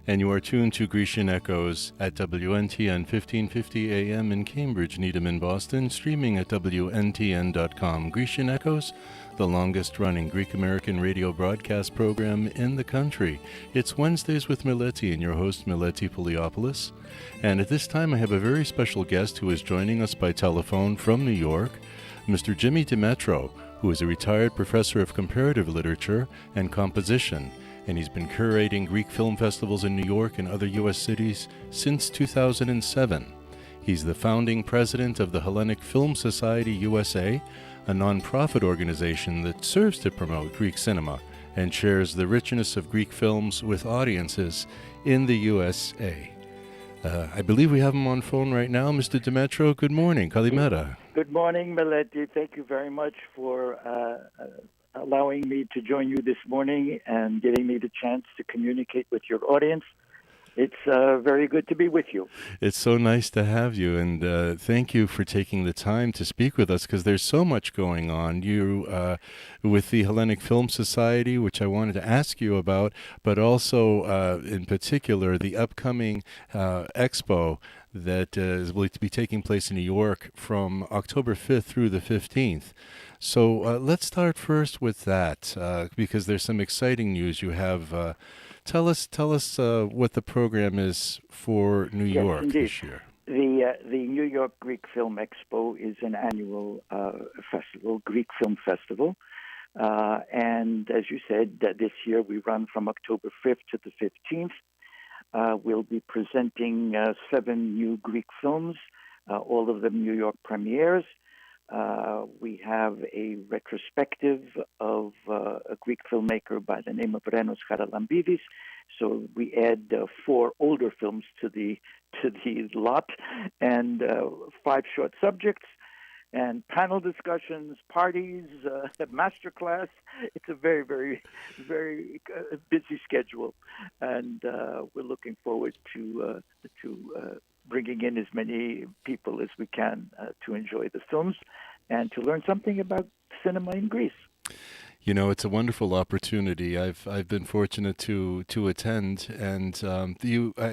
and you are tuned to Grecian Echoes at WNTN 1550 AM in Cambridge, Needham in Boston, streaming at WNTN.com. Grecian Echoes, the longest-running Greek-American radio broadcast program in the country. It's Wednesdays with Meleti and your host, Meletios Pouliopoulos. And at this time, I have a very special guest who is joining us by telephone from New York, Mr. Jimmy DeMetro, who is a retired professor of comparative literature and composition, and he's been curating Greek film festivals in New York and other U.S. cities since 2007. He's the founding president of the Hellenic Film Society USA, a nonprofit organization that serves to promote Greek cinema and shares the richness of Greek films with audiences in the USA. I believe we have him on phone right now. Mr. DeMetro, good morning. Kalimera. Good morning, Meleti. Thank you very much for allowing me to join you this morning and giving me the chance to communicate with your audience. It's very good to be with you. It's so nice to have you, and thank you for taking the time to speak with us, because there's so much going on. You, with the Hellenic Film Society, which I wanted to ask you about, but also, in particular, the upcoming Expo that is believed to be taking place in New York from October 5th through the 15th. So let's start first with that, because there's some exciting news you have. Tell us what the program is for New York this year. The New York Greek Film Expo is an annual festival, Greek film festival. And as you said, this year we run from October 5th to the 15th. We'll be presenting 7 new Greek films, all of them New York premieres. We have a retrospective of a Greek filmmaker by the name of Renos Charalambidis. So we add 4 older films to the lot, and 5 short subjects, and panel discussions, parties, master class. It's a very, very, very busy schedule, and we're looking forward to bringing in as many people as we can to enjoy the films and to learn something about cinema in Greece. You know, it's a wonderful opportunity. I've been fortunate to attend, and I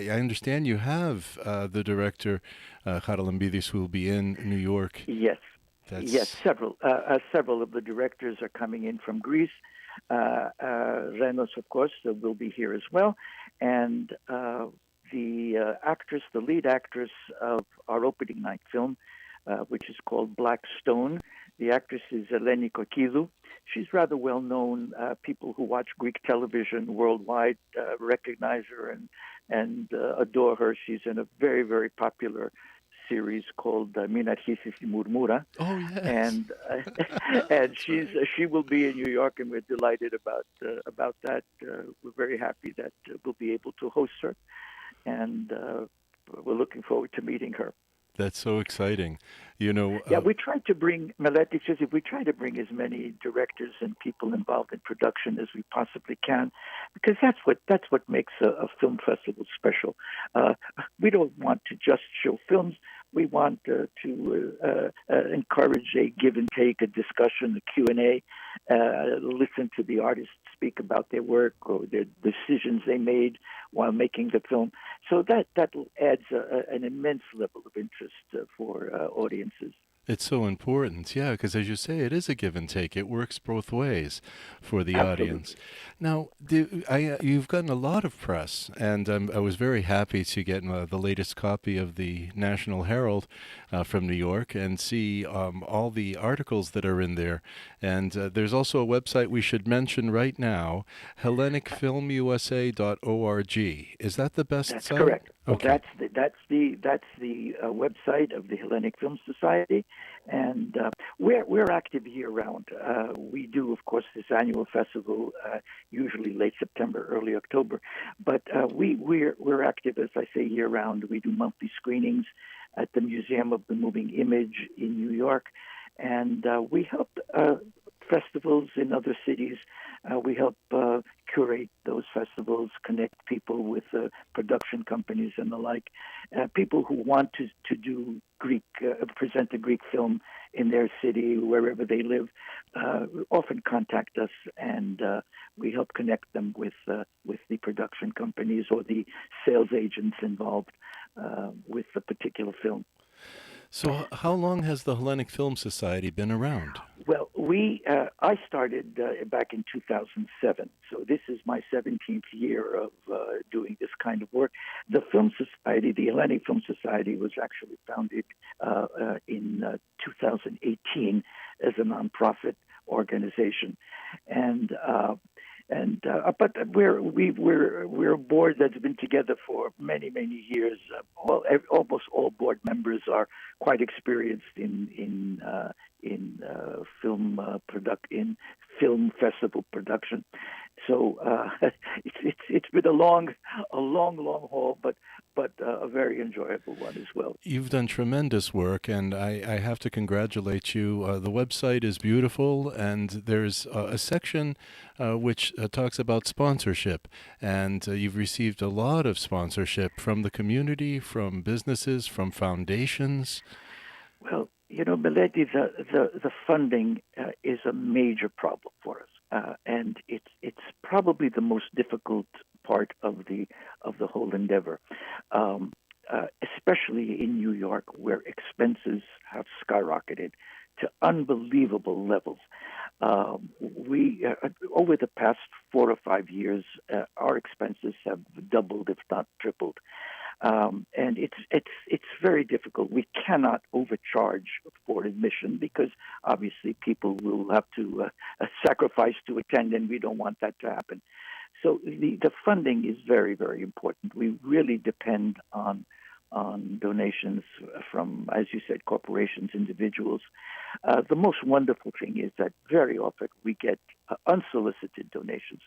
understand you have the director Charalambidis, who will be in New York. Yes, yes, several of the directors are coming in from Greece. Renos, of course, will be here as well, and the actress, the lead actress of our opening night film, which is called Black Stone. The actress is Hellenic Pouliopoulos. She's rather well known. People who watch Greek television worldwide recognize her and adore her. She's in a very, very popular series called Min Archisis η Μουρμούρα. Oh, yes. And she will be in New York, and we're delighted about that. We're very happy that we'll be able to host her, and we're looking forward to meeting her. That's so exciting. You know, we try to bring, Meletios, we try to bring as many directors and people involved in production as we possibly can, because that's what makes a film festival special. We don't want to just show films. We want to encourage a give and take, a discussion, a Q&A, listen to the artists speak about their work or their decisions they made while making the film. So that adds an immense level of interest for audiences. It's so important, yeah, because as you say, it is a give and take. It works both ways for the audience. Now, you've gotten a lot of press, and I was very happy to get the latest copy of the National Herald from New York and see all the articles that are in there. And there's also a website we should mention right now, HellenicFilmUSA.org. Is that the best That's site? Correct. Okay. That's the website of the Hellenic Film Society, and we're active year round. We do, of course, this annual festival usually late September, early October, but we're active, as I say, year round. We do monthly screenings at the Museum of the Moving Image in New York, and we help festivals in other cities. We help curate those festivals, connect people with production companies and the like. People who want to do Greek, present a Greek film in their city, wherever they live, often contact us, and we help connect them with the production companies or the sales agents involved with the particular film. So, how long has the Hellenic Film Society been around? Well, I started back in 2007, so this is my 17th year of doing this kind of work. The Film Society, the Hellenic Film Society, was actually founded in 2018 as a nonprofit organization, but we're a board that's been together for many years. Almost all board members are quite experienced in film festival production. So it's been a long haul, but a very enjoyable one as well. You've done tremendous work, and I have to congratulate you. The website is beautiful, and there's a section which talks about sponsorship, and you've received a lot of sponsorship from the community, from businesses, from foundations. Well, Meleti, the funding is a major problem for us, and it's probably the most difficult part of the whole endeavor, especially in New York, where expenses have skyrocketed to unbelievable levels. We over the past 4 or 5 years, our expenses have doubled, if not tripled. And it's very difficult. We cannot overcharge for admission because obviously people will have to sacrifice to attend, and we don't want that to happen. So the funding is very, very important. We really depend on donations from, as you said, corporations, individuals. The most wonderful thing is that very often we get unsolicited donations.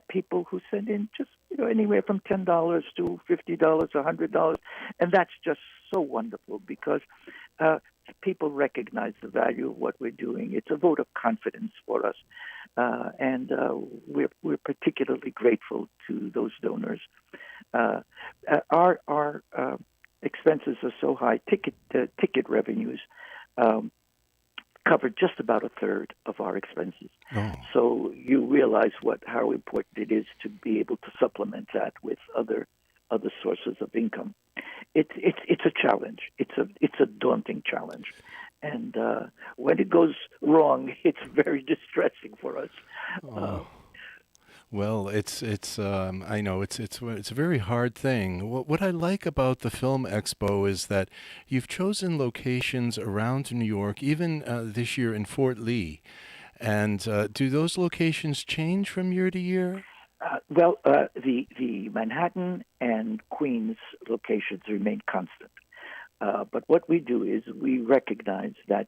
People who send in just anywhere from $10 to $50, $100, and that's just so wonderful because people recognize the value of what we're doing. It's a vote of confidence for us, and we're particularly grateful to those donors. Our expenses are so high. Ticket revenues cover just about a third of our expenses. Oh. So you realize how important it is to be able to supplement that with other sources of income. It's a challenge. It's a daunting challenge, and when it goes wrong, it's very distressing for us. Oh. Well, I know it's a very hard thing. What I like about the Film Expo is that you've chosen locations around New York, even this year in Fort Lee. And do those locations change from year to year? The Manhattan and Queens locations remain constant. But what we do is we recognize that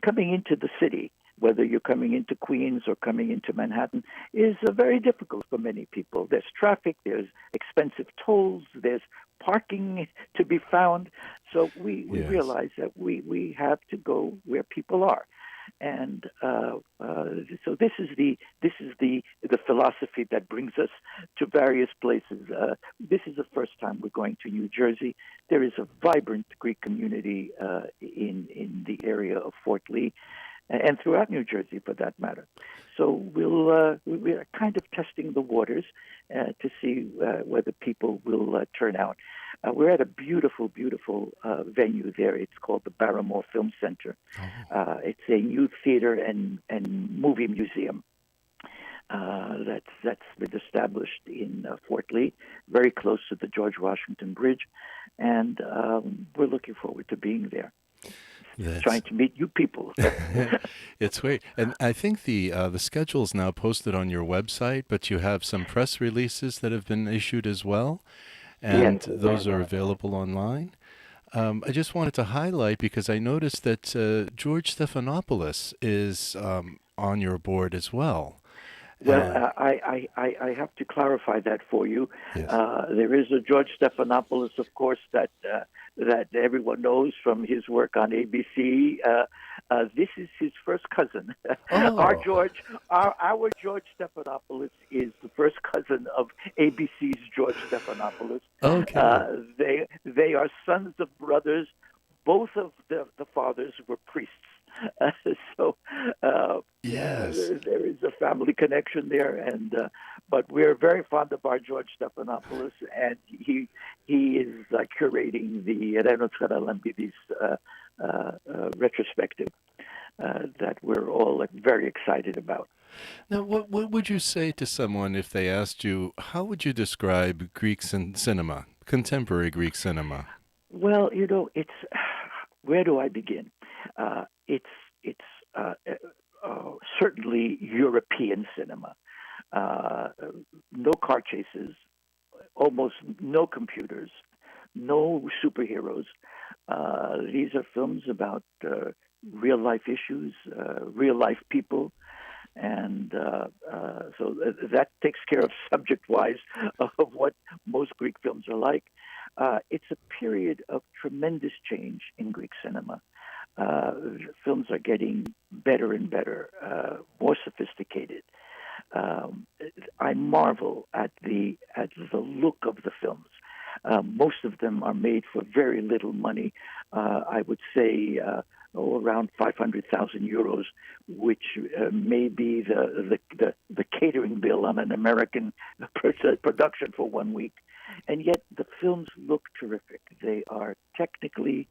coming into the city, whether you're coming into Queens or coming into Manhattan, is very difficult for many people. There's traffic, there's expensive tolls, there's parking to be found. So we realize that we have to go where people are. And so this is the philosophy that brings us to various places. This is the first time we're going to New Jersey. There is a vibrant Greek community in the area of Fort Lee, and throughout New Jersey, for that matter. So we're kind of testing the waters to see whether people will turn out. We're at a beautiful venue there. It's called the Barrymore Film Center. Oh. It's a youth theater and movie museum that's been established in Fort Lee, very close to the George Washington Bridge, and we're looking forward to being there. Trying to meet you people. It's great. And I think the schedule is now posted on your website, but you have some press releases that have been issued as well, and those are available online. I just wanted to highlight, because I noticed that George Stephanopoulos is on your board as well. Well, I have to clarify that for you. Yes. There is a George Stephanopoulos, of course, that everyone knows from his work on ABC. This is his first cousin. Oh. Our George Stephanopoulos is the first cousin of ABC's George Stephanopoulos. Okay. They are sons of brothers, both of the fathers were priests. So Yes. there is a family connection there, and but we're very fond of our George Stephanopoulos, and he is curating the Renos Charalambidis retrospective that we're all very excited about. Now, what would you say to someone if they asked you, how would you describe Greek cinema, contemporary Greek cinema? Well, it's where do I begin? It's certainly European cinema. No car chases, almost no computers, no superheroes. These are films about real life issues, real life people, and so that takes care of subject-wise of what most Greek films are like. It's a period of tremendous change in Greek cinema. Films are getting better and better, more sophisticated. I marvel at the look of the films. Most of them are made for very little money. I would say around 500,000 euros, which may be the catering bill on an American production for 1 week. And yet the films look terrific. They are technically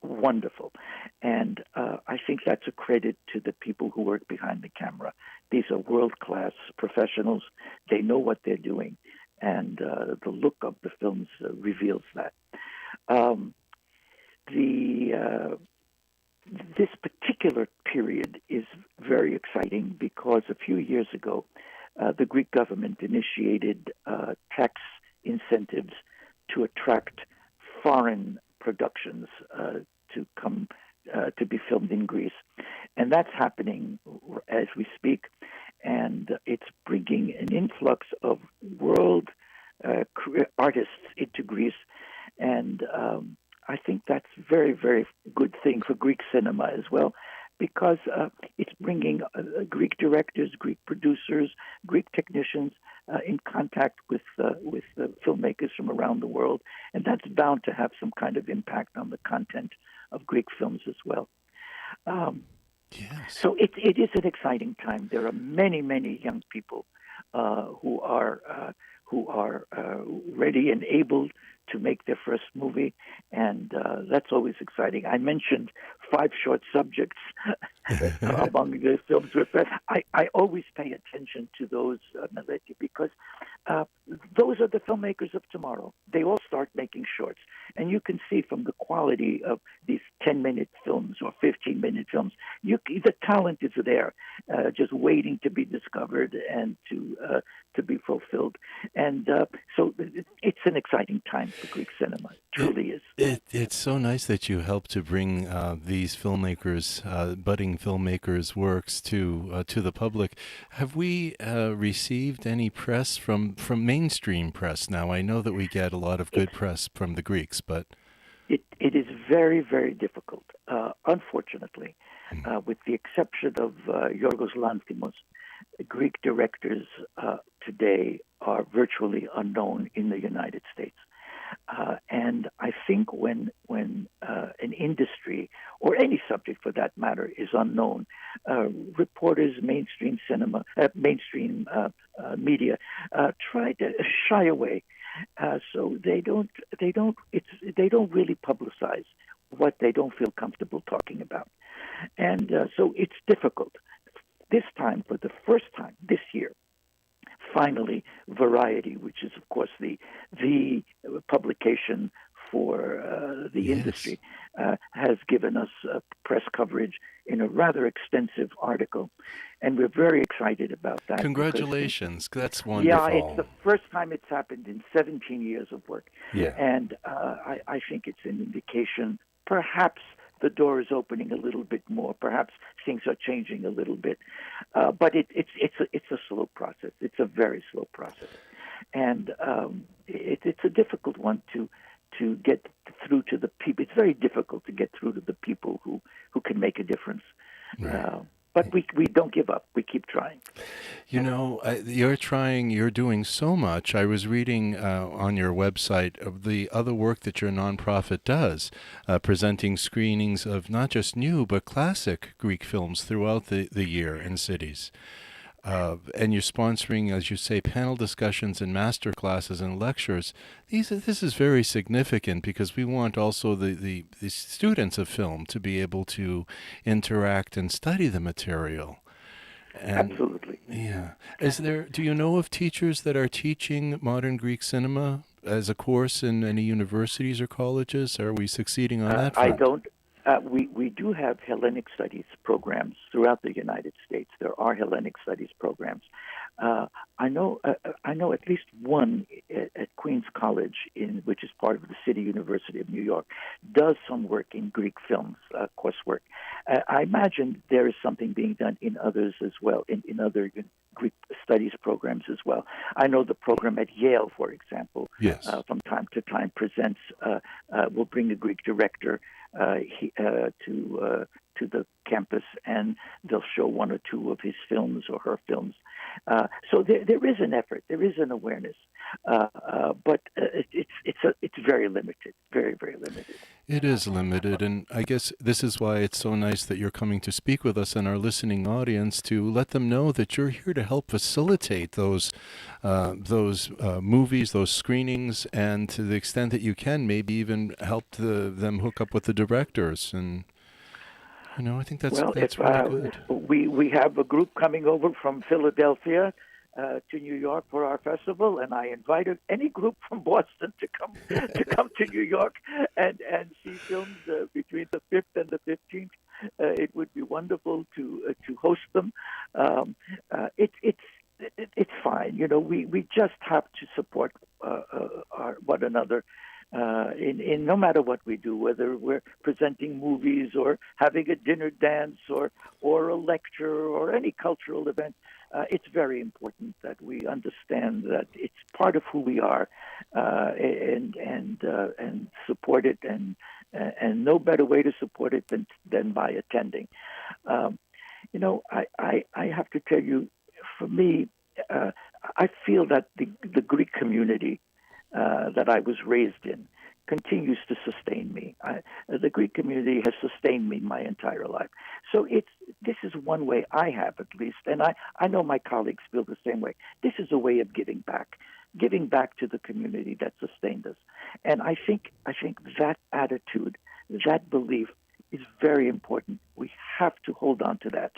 wonderful. And I think that's a credit to the people who work behind the camera. These are world-class professionals. They know what they're doing. And the look of the films reveals that. This particular period is very exciting because a few years ago, the Greek government initiated tax incentives to attract foreign productions to come to be filmed in Greece. And that's happening as we speak. And it's bringing an influx of world artists into Greece. And I think that's very, very good thing for Greek cinema as well, because it's bringing Greek directors, Greek producers, Greek technicians in contact with filmmakers from around the world, and that's bound to have some kind of impact on the content of Greek films as well. Yes. So it is an exciting time. There are many, many young people who are ready and able to make their first movie, and that's always exciting. I mentioned 5 short subjects among the films. I always pay attention to those, Meletios, because those are the filmmakers of tomorrow. They all start making shorts, and you can see from the quality of these 10-minute films or 15-minute films, the talent is there, just waiting to be discovered and to be fulfilled. And so it's an exciting time for Greek cinema. It truly is. It's so nice that you help to bring these filmmakers, budding filmmakers' works to the public. Have we received any press from mainstream press now? I know that we get a lot of good press from the Greeks, but it is very, very difficult. Unfortunately, with the exception of Yorgos Lanthimos, Greek directors today are virtually unknown in the United States. And I think when an industry, or any subject for that matter, is unknown, reporters, mainstream cinema, mainstream media try to shy away. So they don't really publicize what they don't feel comfortable talking about, and so it's difficult. This time, for the first time this year, finally, Variety, which is of course the publication for the Yes. industry, has given us press coverage in a rather extensive article, and we're very excited about that. Congratulations. That's Yeah, wonderful. it's the first time it's happened in 17 years of work. Yeah. And I think it's an indication, perhaps the door is opening a little bit more. Perhaps things are changing a little bit, but it's a slow process. It's a very slow process, and it's a difficult one to get through to the people. It's very difficult to get through to the people who can make a difference. Right. But we don't give up. We keep trying. You're doing so much. I was reading on your website of the other work that your nonprofit does, presenting screenings of not just new, but classic Greek films throughout the year in cities. And you're sponsoring, as you say, panel discussions and master classes and lectures. This is very significant because we want also the students of film to be able to interact and study the material. And Absolutely. yeah, do you know of teachers that are teaching modern Greek cinema as a course in any universities or colleges? Are we succeeding on that I front? don't. We do have Hellenic Studies programs throughout the United States. There are Hellenic Studies programs. I know at least one at Queens College, which is part of the City University of New York, does some work in Greek films, coursework. I imagine there is something being done in others as well, in other Greek studies programs as well. I know the program at Yale, for example, Yes. from time to time presents, will bring a Greek director to the campus, and they'll show one or two of his films or her films. So there is an effort, there is an awareness, but it's very limited, very, very limited. It is limited, and I guess this is why it's so nice that you're coming to speak with us and our listening audience to let them know that you're here to help facilitate those movies, those screenings, and to the extent that you can, maybe even help them hook up with the directors. And I think that's really good. We have a group coming over from Philadelphia to New York for our festival, and I invited any group from Boston to come to New York and see films between the 5th and the 15th. It would be wonderful to host them. It's fine. We just have to support one another. In no matter what we do, whether we're presenting movies or having a dinner dance or a lecture or any cultural event, it's very important that we understand that it's part of who we are, and support it, and no better way to support it than by attending. I have to tell you, for me, I feel that the Greek community that I was raised in continues to sustain me. The Greek community has sustained me my entire life. So this is one way I have, at least, and I know my colleagues feel the same way. This is a way of giving back to the community that sustained us. And I think that attitude, that belief, is very important. We have to hold on to that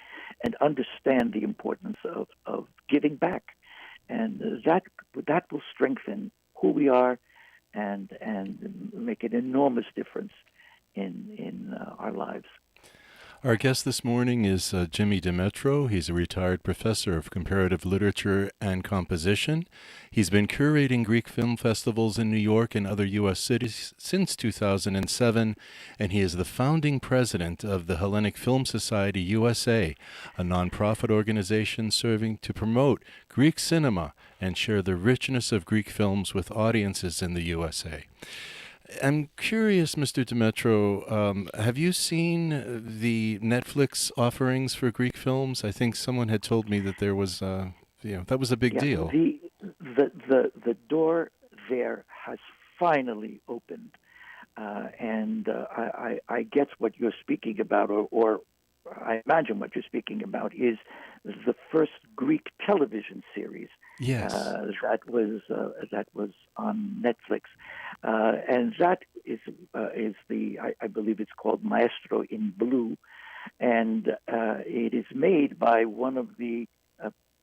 and understand the importance of giving back, and that will strengthen who we are and make an enormous difference in our lives. Our guest this morning is Jimmy DeMetro. He's a retired professor of comparative literature and composition. He's been curating Greek film festivals in New York and other U.S. cities since 2007, and he is the founding president of the Hellenic Film Society USA, a nonprofit organization serving to promote Greek cinema and share the richness of Greek films with audiences in the USA. I'm curious, Mr. DeMetro, have you seen the Netflix offerings for Greek films? I think someone had told me that there was, that was a big deal. The door there has finally opened, and I guess what you're speaking about, or I imagine what you're speaking about, is the first Greek television series. Yes. That was on Netflix, and that is I believe it's called Maestro in Blue, and it is made by one of the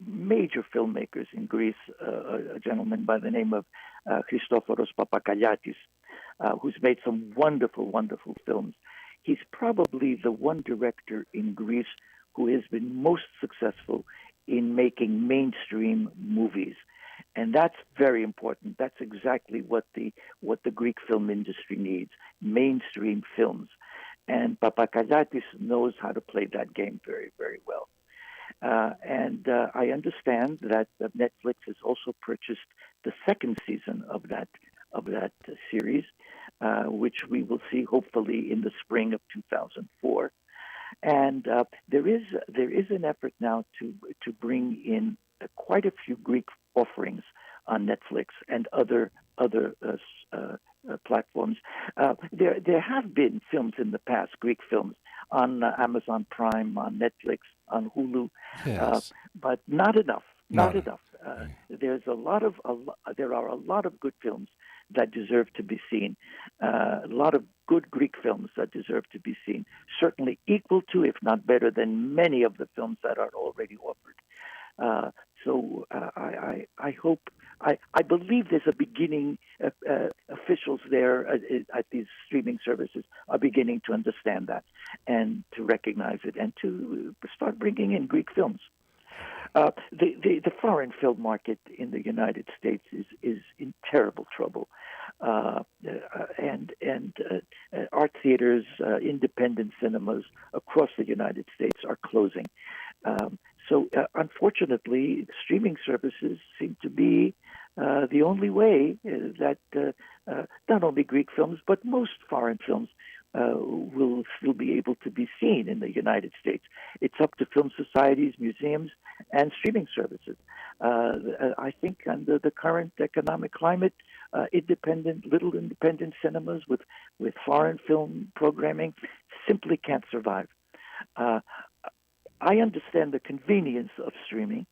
major filmmakers in Greece, a gentleman by the name of Christoforos Papakaliatis, who's made some wonderful, wonderful films. He's probably the one director in Greece who has been most successful in making mainstream movies. And that's very important. That's exactly what the Greek film industry needs, mainstream films. And Papakaliatis knows how to play that game very, very well. And I understand that Netflix has also purchased the second season of that series, which we will see hopefully in the spring of 2004. And there is an effort now to bring in quite a few Greek offerings on Netflix and other platforms. There have been films in the past, Greek films, on Amazon Prime, on Netflix, on Hulu, Yes. but not enough. Not Not enough. right. There are a lot of good films that deserve to be seen. A lot of good Greek films that deserve to be seen. Certainly equal to, if not better than, many of the films that are already offered. I hope, I believe there's a beginning. Officials there at these streaming services are beginning to understand that and to recognize it and to start bringing in Greek films. The foreign film market in the United States is in terrible trouble, and art theaters, independent cinemas across the United States are closing. So unfortunately, streaming services seem to be the only way that not only Greek films but most foreign films will still be able to be seen in the United States. It's up to film societies, museums, and streaming services. I think under the current economic climate, little independent cinemas with foreign film programming simply can't survive. I understand the convenience of streaming.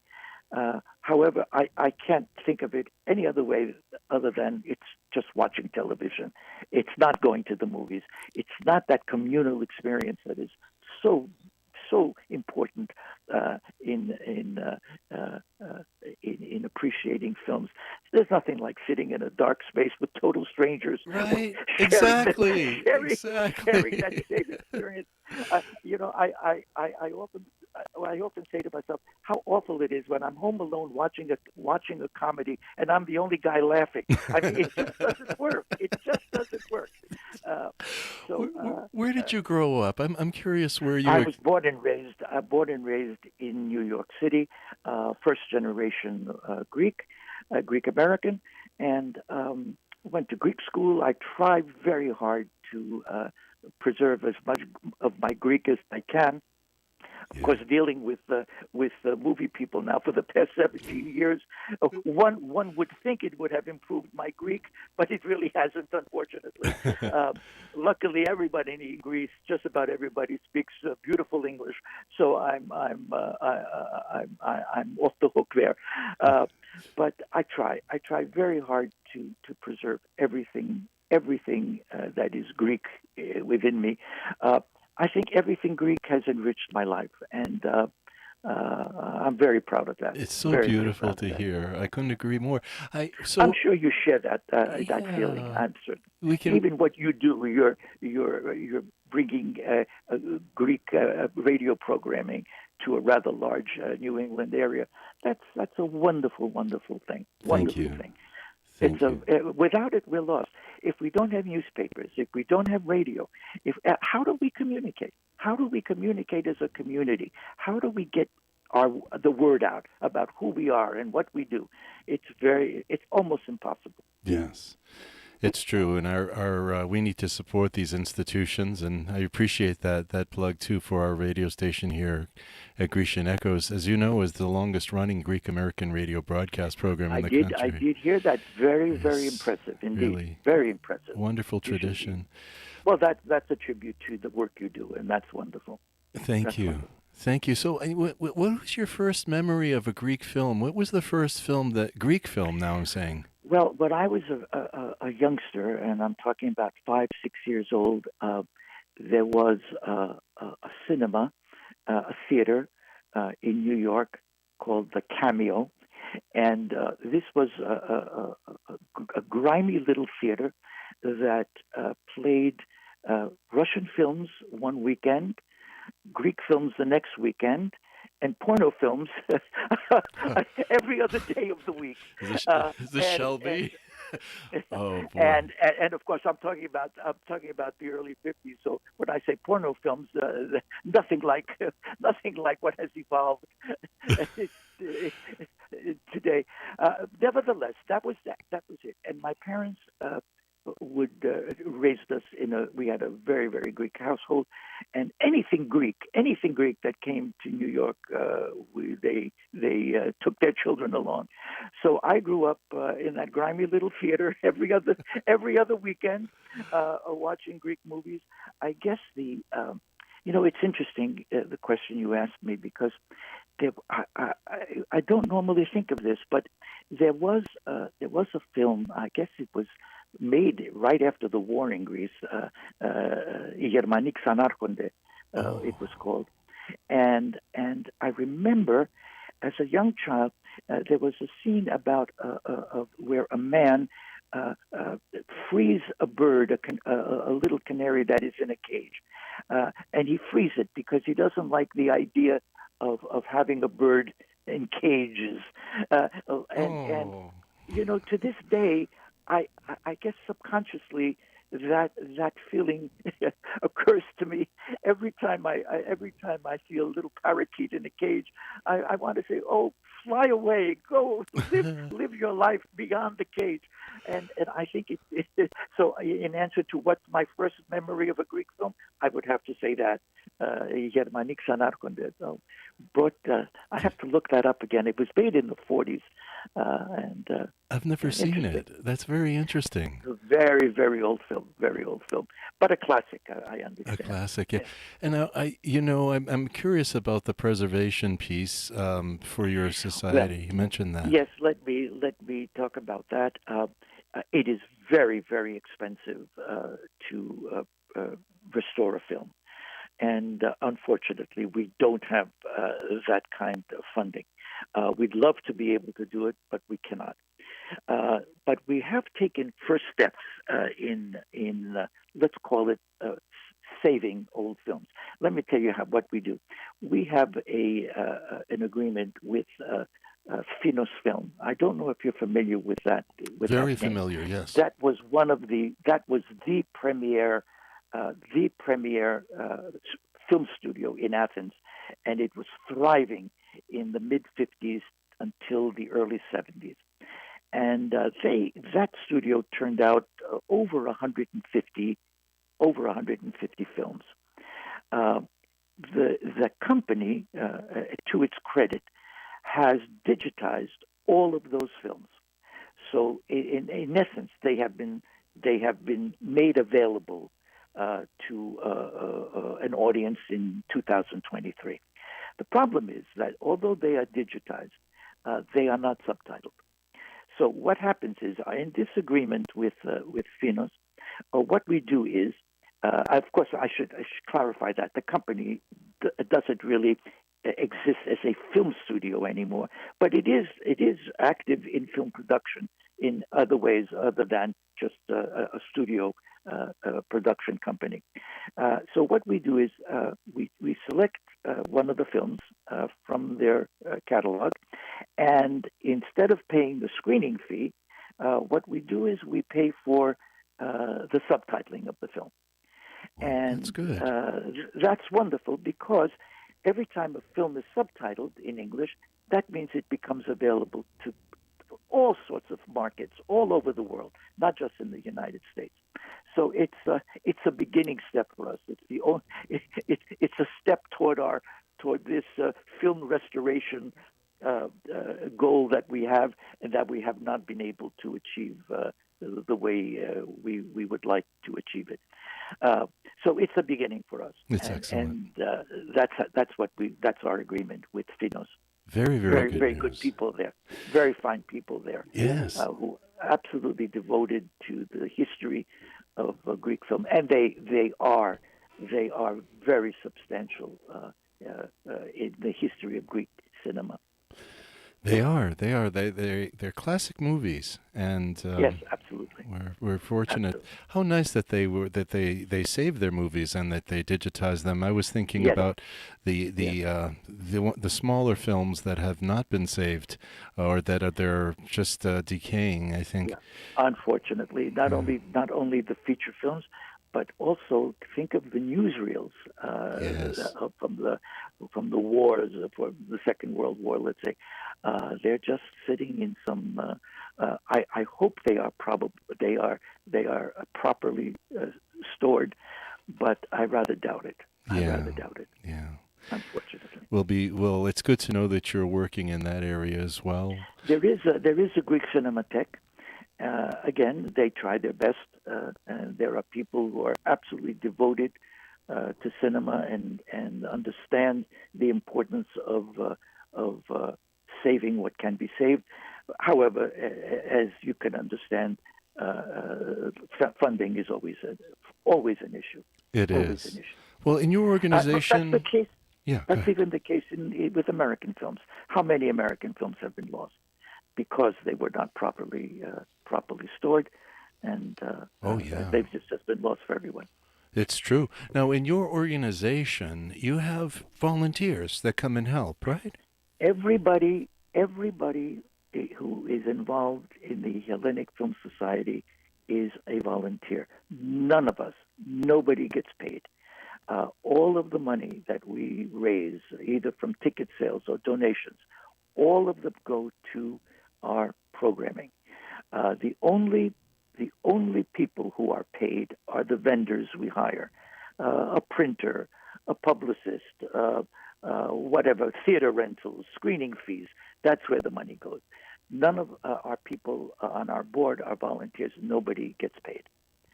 However, I can't think of it any other way other than it's just watching television. It's not going to the movies. It's not that communal experience that is so important in appreciating films. There's nothing like sitting in a dark space with total strangers, Right. sharing Exactly. Exactly. that same experience. I often say to myself how awful it is when I'm home alone watching a comedy and I'm the only guy laughing. I mean, it just doesn't work. It just doesn't work. Where did you grow up? I'm curious where you I were. was born and raised in New York City, first generation Greek American, and went to Greek school. I tried very hard to preserve as much of my Greek as I can. Of course, dealing with movie people now for the past 17 years, one would think it would have improved my Greek, but it really hasn't, unfortunately. Luckily, everybody in Greece, just about everybody, speaks beautiful English, so I'm off the hook there. But I try very hard to preserve everything that is Greek within me. I think everything Greek has enriched my life, and I'm very proud of that. It's so very, beautiful very to hear. I couldn't agree more. I'm sure you share that feeling. Yeah, I'm certain. we can. Even what you do, you're bringing Greek radio programming to a rather large New England area. That's a wonderful, wonderful thing. Thank Wonderful you. thing. Thank you. Without it, we're lost. If we don't have newspapers, if we don't have radio, how do we communicate? How do we communicate as a community? How do we get the word out about who we are and what we do? It's almost impossible. Yes. It's true, and our we need to support these institutions, and I appreciate that plug too for our radio station here at Grecian Echoes. As you know, is the longest running Greek American radio broadcast program in the country. I did hear that. Very impressive indeed. Really very impressive. Wonderful tradition. Well, that's a tribute to the work you do, and that's wonderful. Thank you. Wonderful. Thank you. So, what was your first memory of a Greek film? What was the first Greek film? Now I'm saying. Well, when I was a youngster, and I'm talking about 5, 6 years old, there was a cinema, a theater in New York called the Cameo, and this was a grimy little theater that played Russian films one weekend, Greek films the next weekend, and porno films every other day of the week. Is this Shelby? Oh boy! And of course, I'm talking about the early '50s. So when I say porno films, nothing like what has evolved today. Nevertheless, that was it. And my parents would raised us we had a very, very Greek household, and anything Greek that came to New York, they took their children along. So I grew up in that grimy little theater every other weekend, watching Greek movies. I guess it's interesting, the question you asked me, because I don't normally think of this, but there was a film. I guess it was made right after the war in Greece. Hellenic Film Society, it was called, and I remember as a young child there was a scene about where a man frees a bird, a little canary that is in a cage, and he frees it because he doesn't like the idea of having a bird in cages, and to this day, I guess subconsciously that feeling occurs to me every time I see a little parakeet in a cage. I want to say, oh, fly away, go live your life beyond the cage, and I think so. In answer to what's my first memory of a Greek film, I would have to say that Hellenic Film Society. I have to look that up again. It was made in the 40s, and I've never seen it. That's very interesting. A very, very old film, but a classic. I understand. A classic, yeah. And I'm curious about the preservation piece for your society. Well, you mentioned that. Yes, let me talk about that. It is very, very expensive to restore a film. And unfortunately, we don't have that kind of funding. We'd love to be able to do it, but we cannot. But we have taken first steps in let's call it saving old films. Let me tell you what we do. We have an agreement with Finos Film. I don't know if you're familiar with that. Very familiar, yes. That was the premier film studio in Athens, and it was thriving in the mid 50s until the early 70s. And that studio turned out over 150 films. The company, to its credit, has digitized all of those films. So in essence, they have been made available to an audience in 2023. The problem is that although they are digitized, they are not subtitled. So what happens is, in this agreement with Finos, what we do is, of course, I should clarify that the company doesn't really exist as a film studio anymore, but it is active in film production in other ways other than just a studio production company. So what we do is we select one of the films from their catalog, and instead of paying the screening fee, what we do is we pay for the subtitling of the film. And that's good. That's wonderful, because every time a film is subtitled in English, that means it becomes available to all sorts of markets all over the world, not just in the United States. So it's a beginning step for us. It's a step toward this film restoration goal that we have, and that we have not been able to achieve the way we would like to achieve it. So it's a beginning for us. It's excellent. And that's our agreement with Finos. Very, very good. Very good people there. Very fine people there. Yes. Who are absolutely devoted to the history of Greek film, and they are very substantial in the history of Greek cinema. They are. They're classic movies, and yes, absolutely. We're fortunate. Absolutely. How nice that they saved their movies and that they digitized them. I was thinking Yes. about the smaller films that have not been saved, or that they're just decaying. I think. Yeah. Unfortunately, not only the feature films, but also think of the newsreels Yes. from the wars, for the Second World War, let's say. They're just sitting in some. I hope they are they are properly stored, but I rather doubt it. I Yeah. rather doubt it. Yeah. Unfortunately. Well, it's good to know that you're working in that area as well. There is a Greek Cinematheque. Again, they try their best, and there are people who are absolutely devoted to cinema and understand the importance of saving what can be saved. However, as you can understand, funding is always an issue. It Always is. an issue. Well, in your organization, That's the case. yeah, That's even the case with American films. How many American films have been lost because they were not properly stored, and they've just been lost for everyone. it's true. Now, in your organization, you have volunteers that come and help, right? Everybody who is involved in the Hellenic Film Society is a volunteer. None of us, nobody gets paid. All of the money that we raise, either from ticket sales or donations, all of them go to our programming. The only people who are paid are the vendors we hire, a printer, a publicist, whatever, theater rentals, screening fees. That's where the money goes. None of our people on our board are volunteers. Nobody gets paid.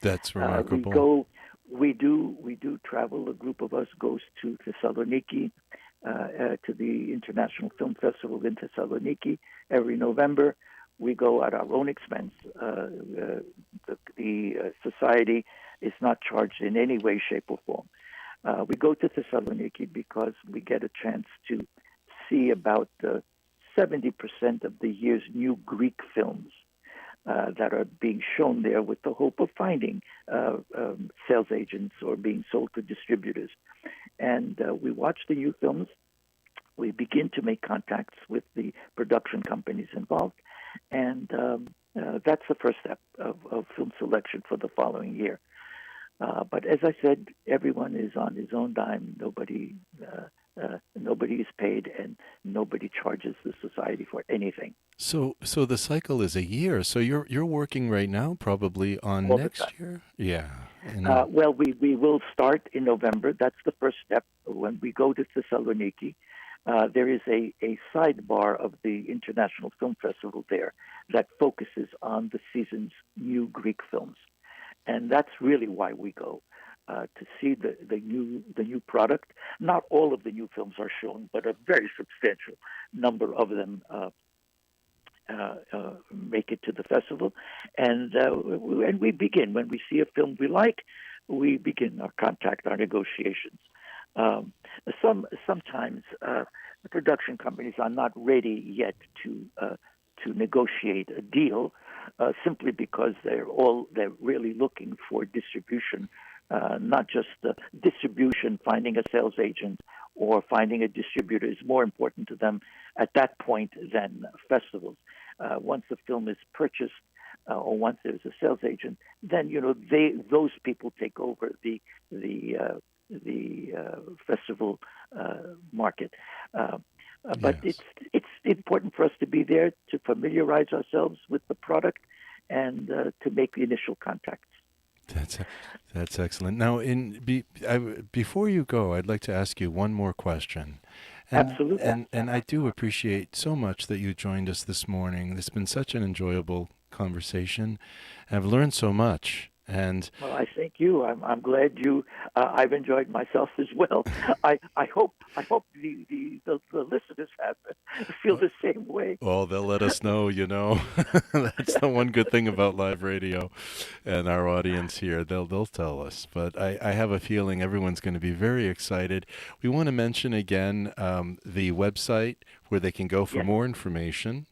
That's remarkable. We do travel. A group of us goes to Thessaloniki, to the International Film Festival in Thessaloniki every November. We go at our own expense. The society is not charged in any way, shape, or form. We go to Thessaloniki because we get a chance to see about 70% of the year's new Greek films that are being shown there, with the hope of finding sales agents or being sold to distributors. And we watch the new films. We begin to make contacts with the production companies involved, and that's the first step of film selection for the following year. But as I said, everyone is on his own dime. Nobody is paid, and nobody charges the society for anything. So the cycle is a year. So you're working right now, probably on All the next time. year. Yeah. Well, we will start in November. That's the first step. When we go to Thessaloniki, there is a sidebar of the International Film Festival there that focuses on the season's new Greek films, and that's really why we go. To see the new product. Not all of the new films are shown, but a very substantial number of them make it to the festival, and we begin. When we see a film we like, we begin our negotiations. Sometimes the production companies are not ready yet to negotiate a deal, simply because they're really looking for distribution. Not just distribution, finding a sales agent or finding a distributor is more important to them at that point than festivals. Once the film is purchased or once there's a sales agent, then those people take over the festival market. But Yes. it's important for us to be there to familiarize ourselves with the product and to make the initial contacts. That's excellent. Now, before you go, I'd like to ask you one more question. Absolutely. And I do appreciate so much that you joined us this morning. It's been such an enjoyable conversation. I've learned so much. And well, I thank you. I'm glad you. I've enjoyed myself as well. I hope the listeners feel the same way. well, they'll let us know. That's the one good thing about live radio, and our audience here. They'll tell us. But I have a feeling everyone's going to be very excited. We want to mention again the website where they can go for more information.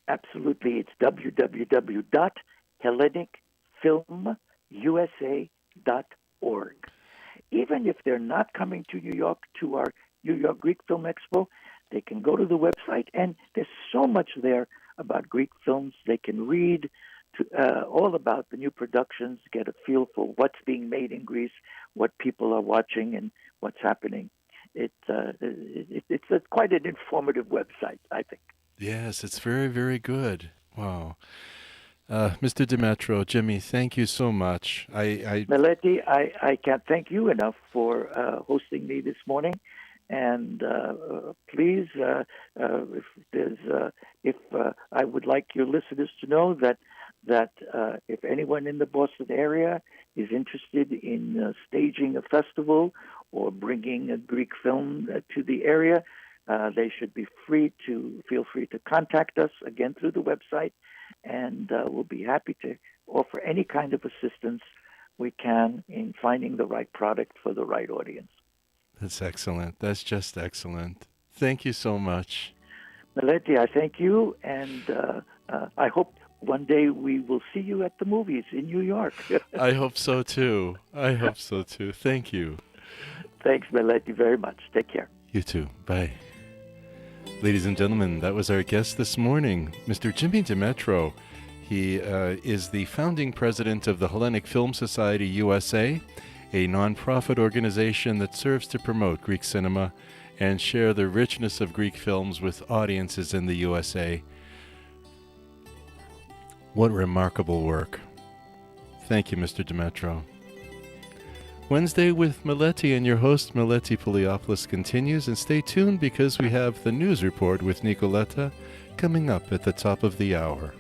Absolutely, it's www.HellenicFilmUSA.org. Even if they're not coming to New York to our New York Greek Film Expo, they can go to the website, and there's so much there about Greek films. They can read all about the new productions, get a feel for what's being made in Greece, what people are watching, and what's happening. It's quite an informative website, I think. Yes, it's very, very good. Wow. Mr. DeMetro, Jimmy, thank you so much. Meleti, I can't thank you enough for hosting me this morning. And please, if I would like your listeners to know that if anyone in the Boston area is interested in staging a festival or bringing a Greek film to the area, they should feel free to contact us again through the website, and we'll be happy to offer any kind of assistance we can in finding the right product for the right audience. That's excellent. That's just excellent. Thank you so much. Meleti, I thank you, and I hope one day we will see you at the movies in New York. I hope so too. Thank you. Thanks, Meleti, very much. Take care. You too. Bye. Ladies and gentlemen, that was our guest this morning, Mr. Jimmy DeMetro. He is the founding president of the Hellenic Film Society USA, a nonprofit organization that serves to promote Greek cinema and share the richness of Greek films with audiences in the USA. What remarkable work. Thank you, Mr. DeMetro. Wednesday with Meleti and your host, Meletios Pouliopoulos, continues, and stay tuned because we have the news report with Nicoletta coming up at the top of the hour.